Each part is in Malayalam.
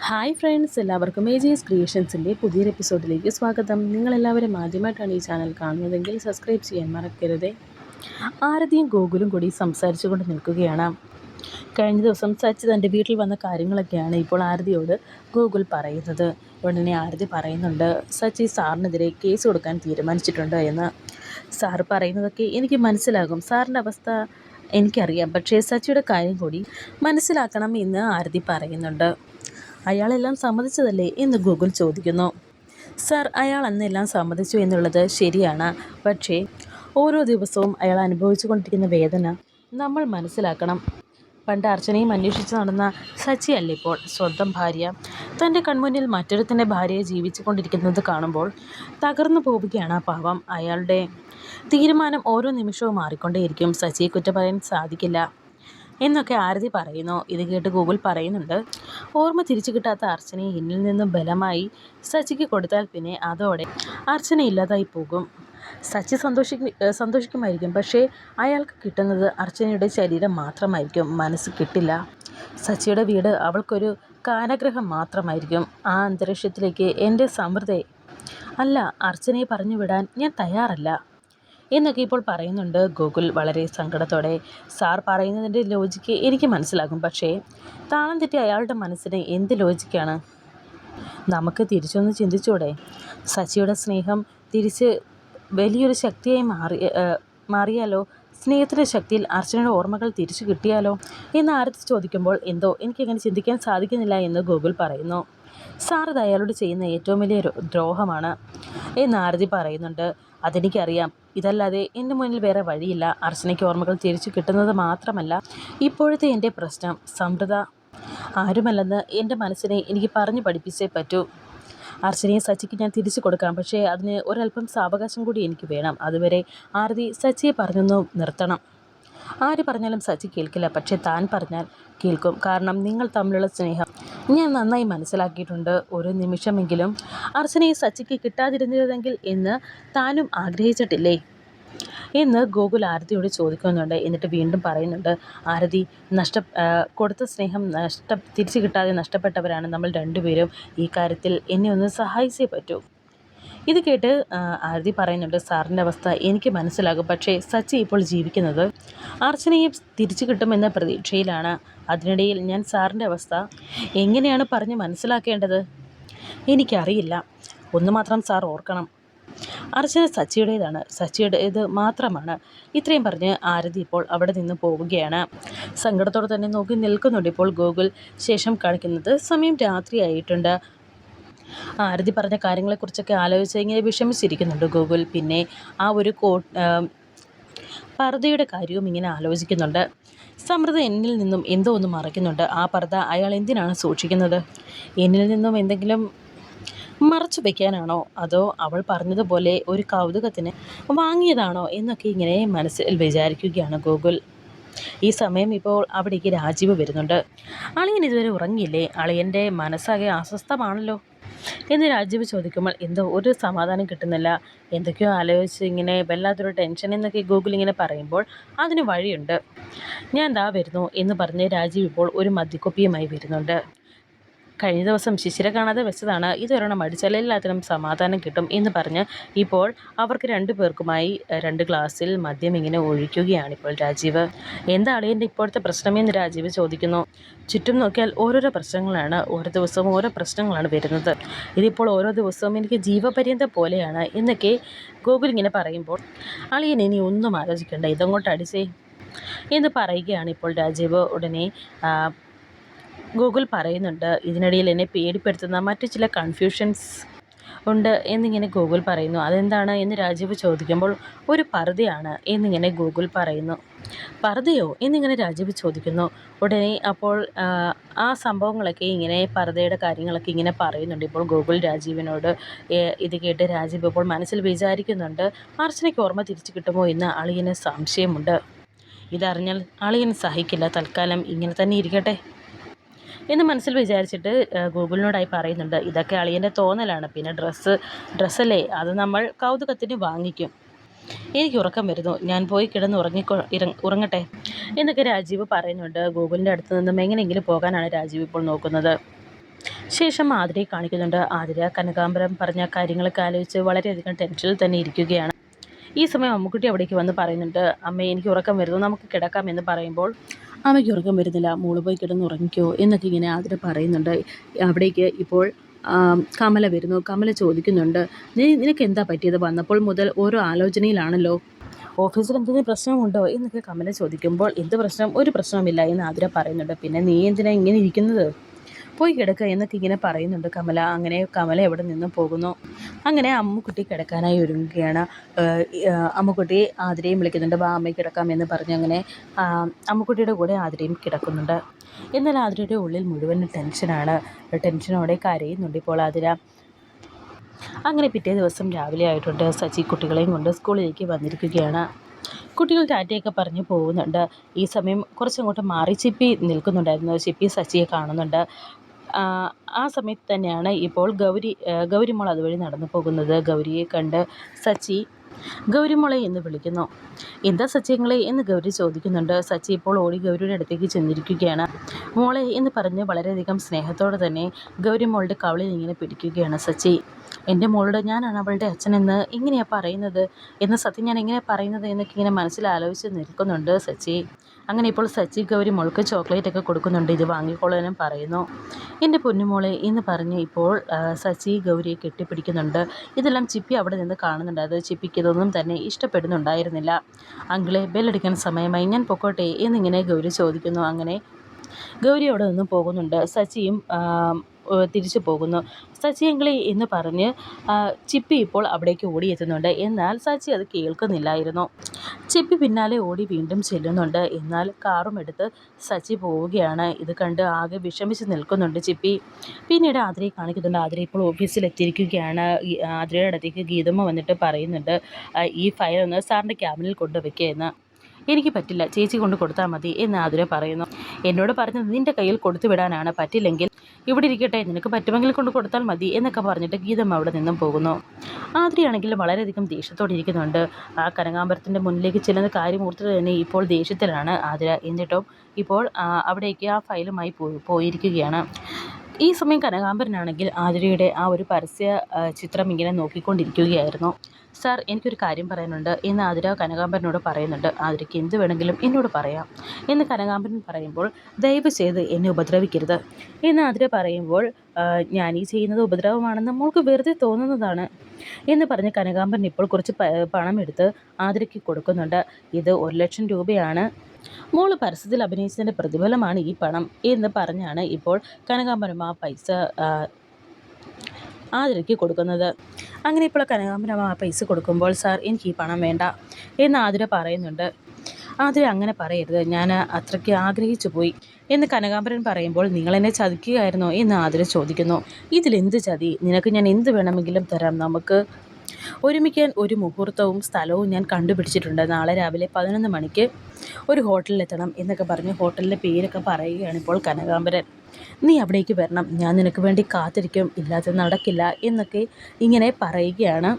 ഹായ് ഫ്രണ്ട്സ്, എല്ലാവർക്കും ഏജീസ് ക്രിയേഷൻസിൻ്റെ പുതിയൊരു എപ്പിസോഡിലേക്ക് സ്വാഗതം. നിങ്ങളെല്ലാവരും ആദ്യമായിട്ടാണ് ഈ ചാനൽ കാണുന്നതെങ്കിൽ സബ്സ്ക്രൈബ് ചെയ്യാൻ മറക്കരുത്. ആരതിയും ഗോകുലും കൂടി സംസാരിച്ചു കൊണ്ട് നിൽക്കുകയാണ്. കഴിഞ്ഞ ദിവസം സച്ചി തൻ്റെ വീട്ടിൽ വന്ന കാര്യങ്ങളൊക്കെയാണ് ഇപ്പോൾ ആരതിയോട് ഗോകുൽ പറയുന്നത്. ഉടനെ ആരതി പറയുന്നുണ്ട്, സച്ചി സാറിനെതിരെ കേസ് കൊടുക്കാൻ തീരുമാനിച്ചിട്ടുണ്ട് എന്ന്. സാറ് പറയുന്നതൊക്കെ എനിക്ക് മനസ്സിലാകും, സാറിൻ്റെ അവസ്ഥ എനിക്കറിയാം, പക്ഷേ സച്ചിയുടെ കാര്യം കൂടി മനസ്സിലാക്കണം എന്ന് ആരതി പറയുന്നുണ്ട്. അയാളെല്ലാം സമ്മതിച്ചതല്ലേ എന്ന് ഗൂഗിൾ ചോദിക്കുന്നു. സർ, അയാൾ അന്നെല്ലാം സമ്മതിച്ചു എന്നുള്ളത് ശരിയാണ്, പക്ഷേ ഓരോ ദിവസവും അയാൾ അനുഭവിച്ചു കൊണ്ടിരിക്കുന്ന വേദന നമ്മൾ മനസ്സിലാക്കണം. പണ്ട് അർച്ചനയും അന്വേഷിച്ച് നടന്ന സച്ചിയല്ല ഇപ്പോൾ സ്വന്തം ഭാര്യ. തൻ്റെ കൺമുന്നിൽ മറ്റൊരുത്തൻ്റെ ഭാര്യയെ ജീവിച്ചു കൊണ്ടിരിക്കുന്നത് കാണുമ്പോൾ തകർന്നു പോവുകയാണ് ആ പാവം. അയാളുടെ തീരുമാനം ഓരോ നിമിഷവും മാറിക്കൊണ്ടേയിരിക്കും. സച്ചിയെ കുറ്റം പറയാൻ സാധിക്കില്ല എന്നൊക്കെ ആരതി പറയുന്നു. ഇത് കേട്ട് ഗൂഗിൾ പറയുന്നുണ്ട്, ഓർമ്മ തിരിച്ചു കിട്ടാത്ത അർച്ചനയെ എന്നിൽ നിന്നും ബലമായി സച്ചിക്ക് കൊടുത്താൽ പിന്നെ അതോടെ അർച്ചന ഇല്ലാതായി പോകും. സച്ചി സന്തോഷിക്കുമായിരിക്കും, പക്ഷേ അയാൾക്ക് കിട്ടുന്നത് അർച്ചനയുടെ ശരീരം മാത്രമായിരിക്കും, മനസ്സ് കിട്ടില്ല. സച്ചിയുടെ വീട് അവൾക്കൊരു കാരാഗൃഹം മാത്രമായിരിക്കും. ആ അന്തരീക്ഷത്തിലേക്ക് എൻ്റെ സമൃദ്ധയെ അല്ല അർച്ചനയെ പറഞ്ഞു വിടാൻ ഞാൻ തയ്യാറല്ല എന്നൊക്കെ ഇപ്പോൾ പറയുന്നുണ്ട് ഗോകുൽ വളരെ സങ്കടത്തോടെ. സാർ പറയുന്നതിൻ്റെ ലോജിക്ക് എനിക്ക് മനസ്സിലാകും, പക്ഷേ താളം തെറ്റി അയാളുടെ മനസ്സിന് എന്ത് ലോജിക്കാണ്? നമുക്ക് തിരിച്ചൊന്ന് ചിന്തിച്ചൂടെ? സച്ചിയുടെ സ്നേഹം തിരിച്ച് വലിയൊരു ശക്തിയായി മാറിയാലോ? സ്നേഹത്തിൻ്റെ ശക്തിയിൽ അർച്ചനയുടെ ഓർമ്മകൾ തിരിച്ചു കിട്ടിയാലോ എന്ന് ആരതി ചോദിക്കുമ്പോൾ എന്തോ എനിക്കങ്ങനെ ചിന്തിക്കാൻ സാധിക്കുന്നില്ല എന്ന് ഗോകുൽ പറയുന്നു. സാർ അത് അയാളോട് ചെയ്യുന്ന ഏറ്റവും വലിയ ദ്രോഹമാണ് എന്ന് ആരതി പറയുന്നുണ്ട്. അതെനിക്കറിയാം, ഇതല്ലാതെ എൻ്റെ മുന്നിൽ വേറെ വഴിയില്ല. അർച്ചനയ്ക്ക് ഓർമ്മകൾ തിരിച്ചു കിട്ടുന്നത് മാത്രമല്ല, ഇപ്പോഴത്തെ എൻ്റെ പ്രശ്നം സമൃദ്ധ ആരുമല്ലെന്ന് എൻ്റെ മനസ്സിനെ എനിക്ക് പറഞ്ഞു പഠിപ്പിച്ചേ പറ്റൂ. അർച്ചനയെ സച്ചിക്ക് ഞാൻ തിരിച്ചു കൊടുക്കാം, പക്ഷേ അതിന് ഒരല്പം സാവകാശം കൂടി എനിക്ക് വേണം. അതുവരെ ആരതി സച്ചിയെ പറഞ്ഞൊന്നു നിർത്തണം. ആര് പറഞ്ഞാലും സച്ചി കേൾക്കില്ല, പക്ഷേ താൻ പറഞ്ഞാൽ കേൾക്കും. കാരണം നിങ്ങൾ തമ്മിലുള്ള സ്നേഹം ഞാൻ നന്നായി മനസ്സിലാക്കിയിട്ടുണ്ട്. ഒരു നിമിഷമെങ്കിലും അർച്ചനയെ സച്ചിക്ക് കിട്ടാതിരുന്നതെങ്കിൽ എന്ന് താനും ആഗ്രഹിച്ചിട്ടില്ലേ എന്ന് ഗോകുൽ ആരതിയോട് ചോദിക്കുന്നുണ്ട്. എന്നിട്ട് വീണ്ടും പറയുന്നുണ്ട്, ആരതി കൊടുത്ത സ്നേഹം തിരിച്ചു കിട്ടാതെ നഷ്ടപ്പെട്ടവരാണ് നമ്മൾ രണ്ടുപേരും. ഈ കാര്യത്തിൽ എന്നെ ഒന്ന് സഹായിച്ചേ പറ്റൂ. ഇത് കേട്ട് ആരതി പറയുന്നുണ്ട്, സാറിൻ്റെ അവസ്ഥ എനിക്ക് മനസ്സിലാകും, പക്ഷേ സച്ചി ഇപ്പോൾ ജീവിക്കുന്നത് അർച്ചനയെ തിരിച്ചു കിട്ടുമെന്ന പ്രതീക്ഷയിലാണ്. അതിനിടയിൽ ഞാൻ സാറിൻ്റെ അവസ്ഥ എങ്ങനെയാണ് പറഞ്ഞ് മനസ്സിലാക്കേണ്ടത്? എനിക്കറിയില്ല. ഒന്ന് മാത്രം സാർ ഓർക്കണം, അർച്ചന സച്ചിയുടേതാണ്, സച്ചിയുടേത് മാത്രമാണ്. ഇത്രയും പറഞ്ഞ് ആരതി ഇപ്പോൾ അവിടെ നിന്ന് പോവുകയാണ്. സങ്കടത്തോടെ തന്നെ നോക്കി നിൽക്കുന്നുണ്ട് ഇപ്പോൾ ഗോകുൽ. ശേഷം കാണിക്കുന്നത് സമയം രാത്രിയായിട്ടുണ്ട്. ആരതി പറഞ്ഞ കാര്യങ്ങളെക്കുറിച്ചൊക്കെ ആലോചിച്ച് ഇങ്ങനെ വിഷമിച്ചിരിക്കുന്നുണ്ട് ഗോകുൽ. പിന്നെ ആ ഒരു പർദ്ദയുടെ കാര്യവും ഇങ്ങനെ ആലോചിക്കുന്നുണ്ട്. സമൃദ്ധ എന്നിൽ നിന്നും എന്തോ ഒന്ന് മറയ്ക്കുന്നുണ്ട്. ആ പർദ്ദ അയാൾ എന്തിനാണ് സൂക്ഷിക്കുന്നത്? എന്നിൽ നിന്നും എന്തെങ്കിലും മറച്ചു വയ്ക്കാനാണോ, അതോ അവൾ പറഞ്ഞതുപോലെ ഒരു കൗതുകത്തിന് വാങ്ങിയതാണോ എന്നൊക്കെ ഇങ്ങനെ മനസ്സിൽ വിചാരിക്കുകയാണ് ഗോകുൽ. ഈ സമയം ഇപ്പോൾ അവിടേക്ക് രാജീവ് വരുന്നുണ്ട്. അളിയൻ ഇതുവരെ ഉറങ്ങിയില്ലേ? അളിയൻ്റെ മനസ്സാകെ അസ്വസ്ഥമാണല്ലോ എന്ന് രാജീവ് ചോദിക്കുമ്പോൾ എന്തോ ഒരു സമാധാനം കിട്ടുന്നില്ല. എന്തൊക്കെയോ ആലോചിച്ച് ഇങ്ങനെ വല്ലാത്തൊരു ടെൻഷൻ എന്നൊക്കെ ഗൂഗിൾ ഇങ്ങനെ പറയുമ്പോൾ അതിന് വഴിയുണ്ട്. ഞാൻ ദാ വരുന്നു എന്ന് പറഞ്ഞ് രാജീവ് ഇപ്പോൾ ഒരു മദ്യക്കുപ്പിയുമായി വരുന്നുണ്ട്. കഴിഞ്ഞ ദിവസം ശിശിര കാണാതെ വെച്ചതാണ്, ഇതൊരെണ്ണം അടിച്ചാൽ എല്ലാത്തിനും സമാധാനം കിട്ടും എന്ന് പറഞ്ഞ് ഇപ്പോൾ അവർക്ക് രണ്ടു പേർക്കുമായി 2 ഗ്ലാസ്സിൽ മദ്യം ഇങ്ങനെ ഒഴിക്കുകയാണ് ഇപ്പോൾ രാജീവ്. എന്താ അളിയൻ്റെ ഇപ്പോഴത്തെ പ്രശ്നമെന്ന് രാജീവ് ചോദിക്കുന്നു. ചുറ്റും നോക്കിയാൽ ഓരോരോ പ്രശ്നങ്ങളാണ്, ഓരോ ദിവസവും ഓരോ പ്രശ്നങ്ങളാണ് വരുന്നത്. ഇതിപ്പോൾ ഓരോ ദിവസവും എനിക്ക് ജീവപര്യന്തം പോലെയാണ് എന്നൊക്കെ ഗോകുൽ ഇങ്ങനെ പറയുമ്പോൾ അളിയൻ ഇനി ഒന്നും ആലോചിക്കേണ്ട, ഇതങ്ങോട്ട് അടിച്ചേ എന്ന് പറയുകയാണ് ഇപ്പോൾ രാജീവ്. ഉടനെ ഗൂഗിൾ പറയുന്നുണ്ട്, ഇതിനിടയിൽ എന്നെ പേടിപ്പെടുത്തുന്ന മറ്റു ചില കൺഫ്യൂഷൻസ് ഉണ്ട് എന്നിങ്ങനെ ഗൂഗിൾ പറയുന്നു. അതെന്താണ് എന്ന് രാജീവ് ചോദിക്കുമ്പോൾ ഒരു പർദ്ദയാണ് എന്നിങ്ങനെ ഗൂഗിൾ പറയുന്നു. പർദ്ദയോ എന്നിങ്ങനെ രാജീവ് ചോദിക്കുന്നു. ഉടനെ അപ്പോൾ ആ സംഭവങ്ങളൊക്കെ ഇങ്ങനെ പർദ്ദയുടെ കാര്യങ്ങളൊക്കെ ഇങ്ങനെ പറയുന്നുണ്ട് ഇപ്പോൾ ഗൂഗിൾ രാജീവിനോട്. ഇത് കേട്ട് രാജീവ് ഇപ്പോൾ മനസ്സിൽ വിചാരിക്കുന്നുണ്ട്, അർച്ചനയ്ക്ക് ഓർമ്മ തിരിച്ചു കിട്ടുമോ എന്ന് അളിയന് സംശയമുണ്ട്. ഇതറിഞ്ഞാൽ അളിയൻ സഹിക്കില്ല, തൽക്കാലം ഇങ്ങനെ തന്നെ ഇരിക്കട്ടെ എന്ന് മനസ്സിൽ വിചാരിച്ചിട്ട് ഗൂഗിളിനോടായി പറയുന്നുണ്ട്, ഇതൊക്കെ അളിയൻ്റെ തോന്നലാണ്, പിന്നെ ഡ്രസ്സല്ലേ, അത് നമ്മൾ കൗതുകത്തിന് വാങ്ങിക്കും. എനിക്ക് ഉറക്കം വരുന്നു, ഞാൻ പോയി കിടന്ന് ഉറങ്ങട്ടെ എന്നൊക്കെ രാജീവ് പറയുന്നുണ്ട്. ഗൂഗിളിൻ്റെ അടുത്ത് നിന്നും എങ്ങനെയെങ്കിലും പോകാനാണ് രാജീവ് ഇപ്പോൾ നോക്കുന്നത്. ശേഷം ആതിരയെ കാണിക്കുന്നുണ്ട്. ആതിര കനകാംബരം പറഞ്ഞ കാര്യങ്ങളൊക്കെ ആലോചിച്ച് വളരെയധികം ടെൻഷനിൽ തന്നെ ഇരിക്കുകയാണ്. ഈ സമയം അമ്മുക്കുട്ടി അവിടേക്ക് വന്ന് പറയുന്നുണ്ട്, അമ്മേ എനിക്ക് ഉറക്കം വരുന്നു, നമുക്ക് കിടക്കാം എന്ന് പറയുമ്പോൾ അമ്മയ്ക്ക് ഉറക്കം വരുന്നില്ല, മോള് പോയി കിടന്നുറങ്ങിക്കോ എന്നൊക്കെ ഇങ്ങനെ ആതിര പറയുന്നുണ്ട്. അവിടേക്ക് ഇപ്പോൾ കമല വരുന്നു. കമല ചോദിക്കുന്നുണ്ട്, നിനക്ക് എന്താ പറ്റിയത്? വന്നപ്പോൾ മുതൽ ഓരോ ആലോചനയിലാണല്ലോ, ഓഫീസിൽ എന്തെങ്കിലും പ്രശ്നമുണ്ടോ എന്നൊക്കെ കമല ചോദിക്കുമ്പോൾ, എന്ത് പ്രശ്നം? ഒരു പ്രശ്നവുമില്ല എന്ന് ആതിര പറയുന്നുണ്ട്. പിന്നെ നീ എന്തിനാ ഇങ്ങനെ ഇരിക്കുന്നത്? പോയി കിടക്കുക എന്നൊക്കെ ഇങ്ങനെ പറയുന്നുണ്ട് കമല. അങ്ങനെ കമല എവിടെ നിന്ന് പോകുന്നു. അങ്ങനെ അമ്മുക്കുട്ടി കിടക്കാനായി ഒരുങ്ങുകയാണ്. അമ്മുക്കുട്ടി ആതിരയും വിളിക്കുന്നുണ്ട്, വാ അമ്മയ്ക്ക് കിടക്കാം എന്ന് പറഞ്ഞ് അങ്ങനെ അമ്മുക്കുട്ടിയുടെ കൂടെ ആതിരയും കിടക്കുന്നുണ്ട്. എന്നാൽ ആതിരയുടെ ഉള്ളിൽ മുഴുവൻ ടെൻഷനാണ്. ടെൻഷനോടെ കരയുന്നുണ്ട് ഇപ്പോൾ ആതിര. അങ്ങനെ പിറ്റേ ദിവസം രാവിലെ ആയിട്ടുണ്ട്. സച്ചി കുട്ടികളെയും കൊണ്ട് സ്കൂളിലേക്ക് വന്നിരിക്കുകയാണ്. കുട്ടികൾ ടാറ്റയൊക്കെ പറഞ്ഞ് പോകുന്നുണ്ട്. ഈ സമയം കുറച്ചങ്ങോട്ട് മാറി ചിപ്പി നിൽക്കുന്നുണ്ടായിരുന്നു. ചിപ്പി സച്ചിയെ കാണുന്നുണ്ട്. ആ സമയത്ത് തന്നെയാണ് ഇപ്പോൾ ഗൗരിമോൾ അതുവഴി നടന്നു പോകുന്നത്. ഗൗരിയെ കണ്ട് സച്ചി ഗൗരിമോളെ എന്ന് വിളിക്കുന്നു. എന്താ സച്ചിങ്ങളെ എന്ന് ഗൗരി ചോദിക്കുന്നുണ്ട്. സച്ചി ഇപ്പോൾ ഓടി ഗൗരിയുടെ അടുത്തേക്ക് ചെന്നിരിക്കുകയാണ്. മോളെ എന്ന് പറഞ്ഞ് വളരെയധികം സ്നേഹത്തോടെ തന്നെ ഗൗരിമോളുടെ കവളിൽ ഇങ്ങനെ പിടിക്കുകയാണ് സച്ചി. എൻ്റെ മോളുടെ ഞാനാണ് അവളുടെ അച്ഛനെന്ന് എങ്ങനെയാണ് പറയുന്നത്, എന്ന സത്യം ഞാൻ എങ്ങനെയാണ് പറയുന്നത് എന്നൊക്കെ ഇങ്ങനെ മനസ്സിൽ ആലോചിച്ച് നിൽക്കുന്നുണ്ട് സച്ചി. അങ്ങനെ ഇപ്പോൾ സച്ചി ഗൗരി മോൾക്ക് ചോക്ലേറ്റ് ഒക്കെ കൊടുക്കുന്നുണ്ട്. ഇത് വാങ്ങിക്കോളാനും പറയുന്നു. എൻ്റെ പൊന്നുമോളെ എന്ന് പറഞ്ഞ് ഇപ്പോൾ സച്ചി ഗൗരിയെ കെട്ടിപ്പിടിക്കുന്നുണ്ട്. ഇതെല്ലാം ചിപ്പി അവിടെ നിന്ന് കാണുന്നുണ്ട്. അത് ചിപ്പിക്ക് ഇതൊന്നും തന്നെ ഇഷ്ടപ്പെടുന്നുണ്ടായിരുന്നില്ല. അങ്കിളെ ബെല്ലടിക്കാൻ സമയമായി, ഞാൻ പൊക്കോട്ടെ എന്നിങ്ങനെ ഗൗരി ചോദിക്കുന്നു. അങ്ങനെ ഗൗരി അവിടെ നിന്നും പോകുന്നുണ്ട്. സച്ചിയും തിരിച്ചു പോകുന്നു. സച്ചി അങ്കിളെ എന്ന് പറഞ്ഞ് ചിപ്പി ഇപ്പോൾ അവിടേക്ക് ഓടിയെത്തുന്നുണ്ട്. എന്നാൽ സച്ചി അത് കേൾക്കുന്നില്ലായിരുന്നു. ചിപ്പി പിന്നാലെ ഓടി വീണ്ടും ചെല്ലുന്നുണ്ട്. എന്നാൽ കാറും എടുത്ത് സച്ചി പോവുകയാണ്. ഇത് കണ്ട് ആകെ വിഷമിച്ച് നിൽക്കുന്നുണ്ട് ചിപ്പി. പിന്നീട് ആതിരയെ കാണിക്കുന്നുണ്ട്. ആതിര ഇപ്പോൾ ഓഫീസിലെത്തിയിരിക്കുകയാണ്. ആതിരയുടെ അടുത്തേക്ക് ഗീതമ്മ വന്നിട്ട് പറയുന്നുണ്ട്, ഈ ഫയൽ ഒന്ന് സാറിൻ്റെ ക്യാബിനിൽ കൊണ്ടുവയ്ക്കുക എന്ന്. എനിക്ക് പറ്റില്ല, ചേച്ചി കൊണ്ട് കൊടുത്താൽ മതി എന്ന് ആതിര പറയുന്നു. എന്നോട് പറഞ്ഞത് നിൻ്റെ കയ്യിൽ കൊടുത്തു വിടാനാണ്, പറ്റില്ലെങ്കിൽ ഇവിടെ ഇരിക്കട്ടെ, നിനക്ക് പറ്റുമെങ്കിൽ കൊണ്ട് കൊടുത്താൽ മതി എന്നൊക്കെ പറഞ്ഞിട്ട് ഗീതം അവിടെ നിന്നും പോകുന്നു. ആതിരയാണെങ്കിൽ വളരെയധികം ദേഷ്യത്തോടെ ഇരിക്കുന്നുണ്ട്. ആ കനകാംബരത്തിൻ്റെ മുന്നിലേക്ക് ചെല്ലുന്ന കാര്യം ഓർത്തിട്ട് തന്നെ ഇപ്പോൾ ദേഷ്യത്തിലാണ് ആതിര. എന്നിട്ടും ഇപ്പോൾ അവിടേക്ക് ആ ഫയലുമായി പോയിരിക്കുകയാണ്. ഈ സമയം കനകാംബരനാണെങ്കിൽ ആതിരയുടെ ആ ഒരു പരസ്യ ചിത്രം ഇങ്ങനെ നോക്കിക്കൊണ്ടിരിക്കുകയായിരുന്നു. സാർ, എനിക്കൊരു കാര്യം പറയാനുണ്ട് എന്ന് ആതിര കനകാംബരനോട് പറയുന്നുണ്ട്. ആതിരയ്ക്ക് എന്ത് വേണമെങ്കിലും എന്നോട് പറയാം എന്ന് കനകാംബരൻ പറയുമ്പോൾ, ദയവ് ചെയ്ത് എന്നെ ഉപദ്രവിക്കരുത് എന്ന് ആതിര പറയുമ്പോൾ, ഞാൻ ഈ ചെയ്യുന്നത് ഉപദ്രവമാണെന്ന് മോൾക്ക് വെറുതെ തോന്നുന്നതാണ് എന്ന് പറഞ്ഞ് കനകാംബരൻ ഇപ്പോൾ കുറച്ച് പണം എടുത്ത് ആതിരയ്ക്ക് കൊടുക്കുന്നുണ്ട്. ഇത് 1,00,000 രൂപയാണ്, മോള് പരസ്യത്തിൽ അഭിനയിച്ചതിൻ്റെ പ്രതിഫലമാണ് ഈ പണം എന്ന് പറഞ്ഞാണ് ഇപ്പോൾ കനകാംബരം ആ പൈസ ആതിരയ്ക്ക് കൊടുക്കുന്നത്. അങ്ങനെ ഇപ്പോൾ കനകാംബരം ആ പൈസ കൊടുക്കുമ്പോൾ, സാർ എനിക്ക് ഈ പണം വേണ്ട എന്ന് ആതിര പറയുന്നുണ്ട്. ആതിര അങ്ങനെ പറയരുത്, ഞാൻ അത്രയ്ക്ക് ആഗ്രഹിച്ചു പോയി എന്ന് കനകാംബരൻ പറയുമ്പോൾ, നിങ്ങളെന്നെ ചതിക്കുകയായിരുന്നോ എന്ന് ആതിര ചോദിക്കുന്നു. ഇതിലെന്ത് ചതി? നിനക്ക് ഞാൻ എന്ത് വേണമെങ്കിലും തരാം. നമുക്ക് ഒരുമിക്കാൻ ഒരു മുഹൂർത്തവും സ്ഥലവും ഞാൻ കണ്ടുപിടിച്ചിട്ടുണ്ട്. നാളെ രാവിലെ 11 മണിക്ക് ഒരു ഹോട്ടലിലെത്തണം എന്നൊക്കെ പറഞ്ഞ് ഹോട്ടലിൻ്റെ പേരൊക്കെ പറയുകയാണ് ഇപ്പോൾ കനകാംബരൻ. നീ അവിടേക്ക് വരണം, ഞാൻ നിനക്ക് വേണ്ടി കാത്തിരിക്കും, ഇല്ലാതെ നടക്കില്ല എന്നൊക്കെ ഇങ്ങനെ പറയുകയാണ്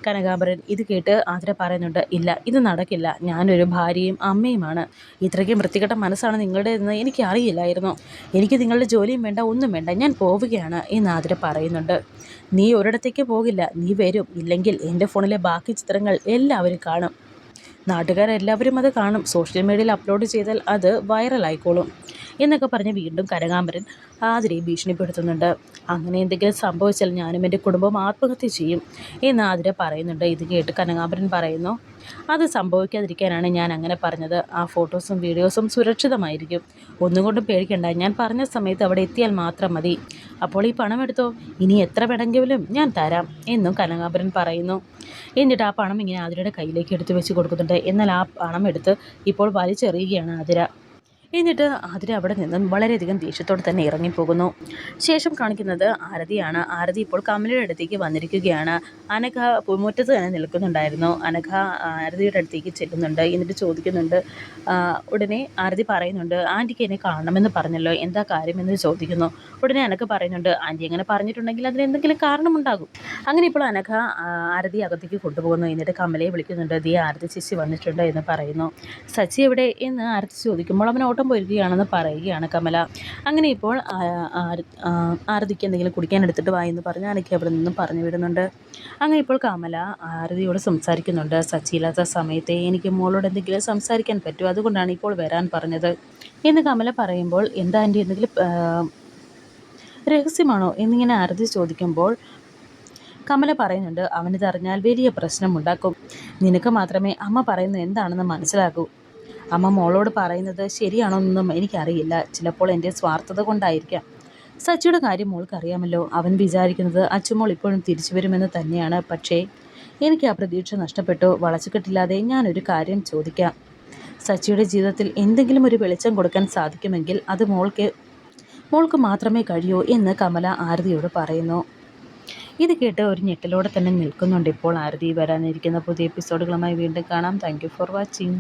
കനകാംബരൻ. ഇത് കേട്ട് ആതിര പറയുന്നുണ്ട്, ഇല്ല ഇത് നടക്കില്ല, ഞാനൊരു ഭാര്യയും അമ്മയുമാണ്. ഇത്രയ്ക്കും വൃത്തികെട്ട മനസ്സാണ് നിങ്ങളുടേതെന്ന് എനിക്ക് അറിയില്ലായിരുന്നു. എനിക്ക് നിങ്ങളുടെ ജോലിയും വേണ്ട, ഒന്നും വേണ്ട, ഞാൻ പോവുകയാണ് എന്ന് ആതിര പറയുന്നുണ്ട്. നീ ഒരിടത്തേക്ക് പോകില്ല, നീ വരും. ഇല്ലെങ്കിൽ എൻ്റെ ഫോണിലെ ബാക്കി ചിത്രങ്ങൾ എല്ലാവരും കാണും, നാട്ടുകാരെല്ലാവരും അത് കാണും, സോഷ്യൽ മീഡിയയിൽ അപ്ലോഡ് ചെയ്താൽ അത് വൈറലായിക്കോളും എന്നൊക്കെ പറഞ്ഞ് വീണ്ടും കനകാംബരൻ ആതിരയെ ഭീഷണിപ്പെടുത്തുന്നുണ്ട്. അങ്ങനെ എന്തെങ്കിലും സംഭവിച്ചാൽ ഞാനും എൻ്റെ കുടുംബം ആത്മഹത്യ ചെയ്യും എന്ന് ആതിര പറയുന്നുണ്ട്. ഇത് കേട്ട് കനകാംബരൻ പറയുന്നു, അത് സംഭവിക്കാതിരിക്കാനാണ് ഞാൻ അങ്ങനെ പറഞ്ഞത്. ആ ഫോട്ടോസും വീഡിയോസും സുരക്ഷിതമായിരിക്കും, ഒന്നും കൊണ്ടും പേടിക്കണ്ട, ഞാൻ പറഞ്ഞ സമയത്ത് അവിടെ എത്തിയാൽ മാത്രം മതി. അപ്പോൾ ഈ പണം എടുത്തോ, ഇനി എത്ര വേണമെങ്കിലും ഞാൻ തരാം എന്നും കനകാംബരൻ പറയുന്നു. എന്നിട്ട് ആ പണം ഇങ്ങനെ ആതിരയുടെ കയ്യിലേക്ക് എടുത്ത് വെച്ച് കൊടുക്കുന്നുണ്ട്. എന്നാൽ ആ പണം എടുത്ത് ഇപ്പോൾ വലിച്ചെറിയുകയാണ് ആതിര. എന്നിട്ട് ആതിര അവിടെ നിന്നും വളരെയധികം ദേഷ്യത്തോടെ തന്നെ ഇറങ്ങിപ്പോകുന്നു. ശേഷം കാണിക്കുന്നത് ആരതിയാണ്. ആരതി ഇപ്പോൾ കമലയുടെ അടുത്തേക്ക് വന്നിരിക്കുകയാണ്. അനഘ മുറ്റത്ത് തന്നെ നിൽക്കുന്നുണ്ടായിരുന്നു. അനഘ ആരതിയുടെ അടുത്തേക്ക് ചെല്ലുന്നുണ്ട്. എന്നിട്ട് ചോദിക്കുന്നുണ്ട്. ഉടനെ ആരതി പറയുന്നുണ്ട്, ആൻറ്റിക്ക് എന്നെ കാണണമെന്ന് പറഞ്ഞല്ലോ, എന്താ കാര്യമെന്ന് ചോദിക്കുന്നു. ഉടനെ അനഘ പറയുന്നുണ്ട്, ആൻറ്റി അങ്ങനെ പറഞ്ഞിട്ടുണ്ടെങ്കിൽ അതിനെന്തെങ്കിലും കാരണമുണ്ടാകും. അങ്ങനെ ഇപ്പോൾ അനഘ ആരതി അകത്തേക്ക് കൊണ്ടുപോകുന്നു. എന്നിട്ട് കമലയെ വിളിക്കുന്നുണ്ട്. ദേ ആരതി ചേച്ചി വന്നിട്ടുണ്ട് എന്ന് പറയുന്നു. സച്ചി എവിടെ എന്ന് ആരതി ചോദിക്കുമ്പോൾ അവൻ പോയിരിക്കുകയാണെന്ന് പറയുകയാണ് കമല. അങ്ങനെ ഇപ്പോൾ ആരതിക്ക് എന്തെങ്കിലും കുടിക്കാൻ എടുത്തിട്ട് വാ എന്ന് പറഞ്ഞ് അനഘ അവിടെ നിന്നും പറഞ്ഞു വിടുന്നുണ്ട്. അങ്ങനെ ഇപ്പോൾ കമല ആരതിയോട് സംസാരിക്കുന്നുണ്ട്. സച്ചിയില്ലാത്ത സമയത്തെ എനിക്ക് മോളോട് എന്തെങ്കിലും സംസാരിക്കാൻ പറ്റുമോ, അതുകൊണ്ടാണ് ഇപ്പോൾ വരാൻ പറഞ്ഞത് എന്ന് കമല പറയുമ്പോൾ, എന്താ ആൻറ്റി എന്തെങ്കിലും രഹസ്യമാണോ എന്നിങ്ങനെ ആരതി ചോദിക്കുമ്പോൾ കമല പറയുന്നുണ്ട്, അവനിതറിഞ്ഞാൽ വലിയ പ്രശ്നമുണ്ടാക്കും. നിനക്ക് മാത്രമേ അമ്മ പറയുന്നത് എന്താണെന്ന് മനസ്സിലാക്കൂ. അമ്മ മോളോട് പറയുന്നത് ശരിയാണോ എന്നൊന്നും എനിക്കറിയില്ല. ചിലപ്പോൾ എൻ്റെ സ്വാർത്ഥത കൊണ്ടായിരിക്കാം. സച്ചിയുടെ കാര്യം മോൾക്കറിയാമല്ലോ. അവൻ വിചാരിക്കുന്നത് അച്ചുമോൾ ഇപ്പോഴും തിരിച്ചു വരുമെന്ന് തന്നെയാണ്. പക്ഷേ എനിക്ക് ആ പ്രതീക്ഷ നഷ്ടപ്പെട്ടു. വളച്ചുകെട്ടില്ലാതെ ഞാനൊരു കാര്യം ചോദിക്കാം. സച്ചിയുടെ ജീവിതത്തിൽ എന്തെങ്കിലും ഒരു വെളിച്ചം കൊടുക്കാൻ സാധിക്കുമെങ്കിൽ അത് മോൾക്ക് മാത്രമേ കഴിയൂ എന്ന് കമല ആരതിയോട് പറയുന്നു. ഇത് കേട്ട് ഒരു ഞെട്ടലോടെ തന്നെ നിൽക്കുന്നുണ്ട് ഇപ്പോൾ ആരതി. വരാനിരിക്കുന്ന പുതിയ എപ്പിസോഡുകളുമായി വീണ്ടും കാണാം. Thank you for watching.